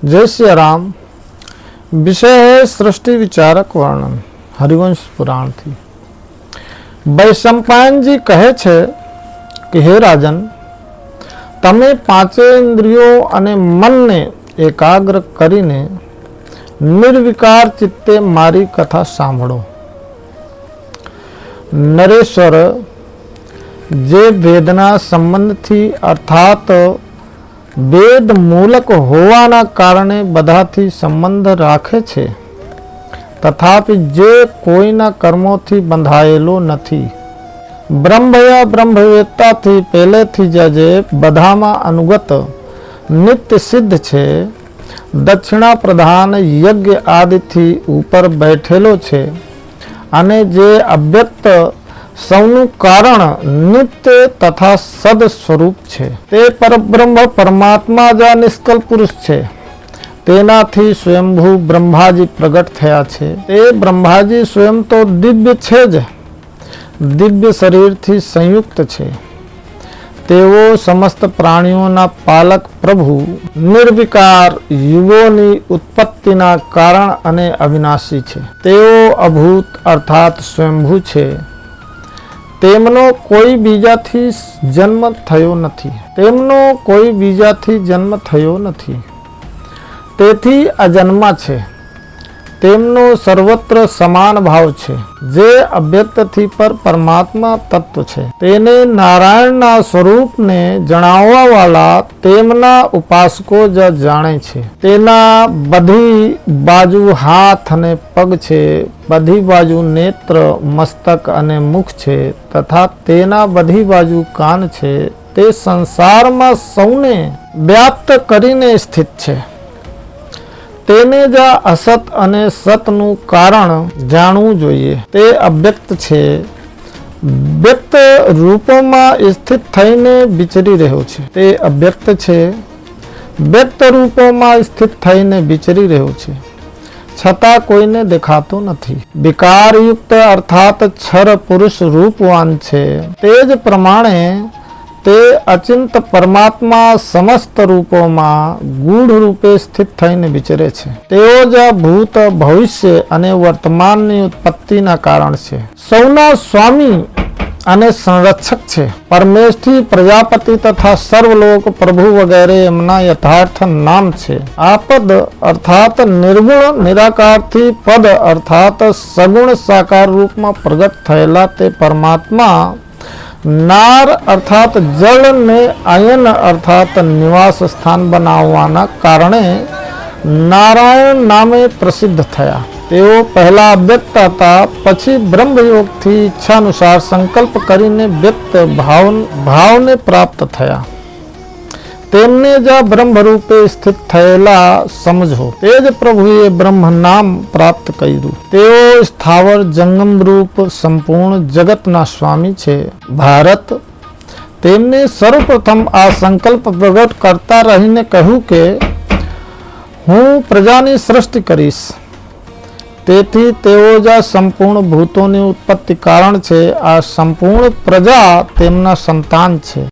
जय श्री राम। विषय है सृष्टि विचारक वर्णन। हरिवंश पुराण थी। वैशंपायन जी कहे छे कि हे राजन, तमे पांचे इंद्रियों अने मन ने एकाग्र करीने निर्विकार चित्ते मारी कथा सांभळो। नरेश्वर जे वेदना संबंध थी अर्थात वेद मूलक होवाना कारणे बधाथी संबंध राखे छे, तथापि जे कोईना कर्मोथी बंधायेलो नथी। ब्रह्म या ब्रह्मवेत्ता थी पहले थी जे बधामा अनुगत नित्य सिद्ध छे, दक्षिणा प्रधान यज्ञ आदि थी ऊपर बैठेलो छे अने जे अव्यक्त सौनु कारण नित्य तथा सद स्वरूप छे। ते परब्रह्म परमात्मा जा निष्कल पुरुष छे। तेनाथी स्वयंभू ब्रह्माजी प्रगट थया छे। ते ब्रह्माजी स्वयं तो दिव्य छे ज, दिव्य शरीर थी संयुक्त छे। तेओ समस्त प्राणियोना पालक प्रभु निर्विकार युगोनी उत्पत्तिना कारण अने अविनाशी छे। तेओ अभूत अर्थात स्वयंभू छे। तेमनो कोई बीजाथी जन्म थयो नथी। तेमनो कोई बीजाथी जन्म थयो नथी। तेथी अजन्मा छे। तेमनो सर्वत्र समान भाव छे। जे अव्यक्त थी पर परमात्मा तत्व छे। तेने नारायणना स्वरूप ने जणाववा वाला तेमना उपासको ज जाणे छे। तेना बधी बाजू हाथ अने पग छे, बधी बाजू नेत्र मस्तक अने मुख छे, तथा तेना बधी बाजू कान छे। ते संसार में सौने व्याप्त करीने स्थित छे। तेने जा असत अने सतनु कारण जाणવું જોઈએ। તે અવ્યક્ત છે, વ્યક્ત રૂપોમાં સ્થિત થઈને વિચરી રહ્યો છે। તે અવ્યક્ત છે, વ્યક્ત રૂપોમાં સ્થિત થઈને વિચરી રહ્યો છે, છતાં કોઈને દેખાતો નથી। વિકારયુક્ત અર્થાત છર પુરુષ રૂપવાન છે। તે જ પ્રમાણે તે અચિંત પરમાત્મા સમસ્ત રૂપોમાં ગૂઢ રૂપે સ્થિત થઈને વિચરે છે। તેઓ જ ભૂત ભવિષ્ય અને વર્તમાનની ઉત્પત્તિના કારણ છે। સૌના સ્વામી અને સંરક્ષક છે। પરમેષ્ઠી પ્રજાપતિ તથા સર્વલોક પ્રભુ વગેરે એમના યથાર્થ નામ છે। આ પદ અર્થાત નિર્ગુણ નિરાકારથી પદ અર્થાત સગુણ સાકાર રૂપમાં પ્રગટ થયેલા તે પરમાત્મા नार अर्थात जल ने आयन अर्थात निवास स्थान बनाववाना कारणे नारायण नामे प्रसिद्ध थया। तेओ पहला अव्यक्त था, पछी ब्रह्मयोग थी इच्छानुसार संकल्प करीने व्यक्त भाव ने प्राप्त थया। तेमने जा ब्रह्म रूपे स्थित थयेला समझो। तेज प्रभुए ब्रह्म नाम प्राप्त कर्यु। तेओ स्थावर जंगम रूप संपूर्ण जगतना स्वामी छे। भारत तेमने सर्वप्रथम आ संकल्प प्रगट करता रहीने कहू के हूँ प्रजानी सृष्टि करीश। तेथी तेओ जा संपूर्ण भूतोनी उत्पत्ति कारण छे। आ संपूर्ण प्रजा तेमना संतान छे।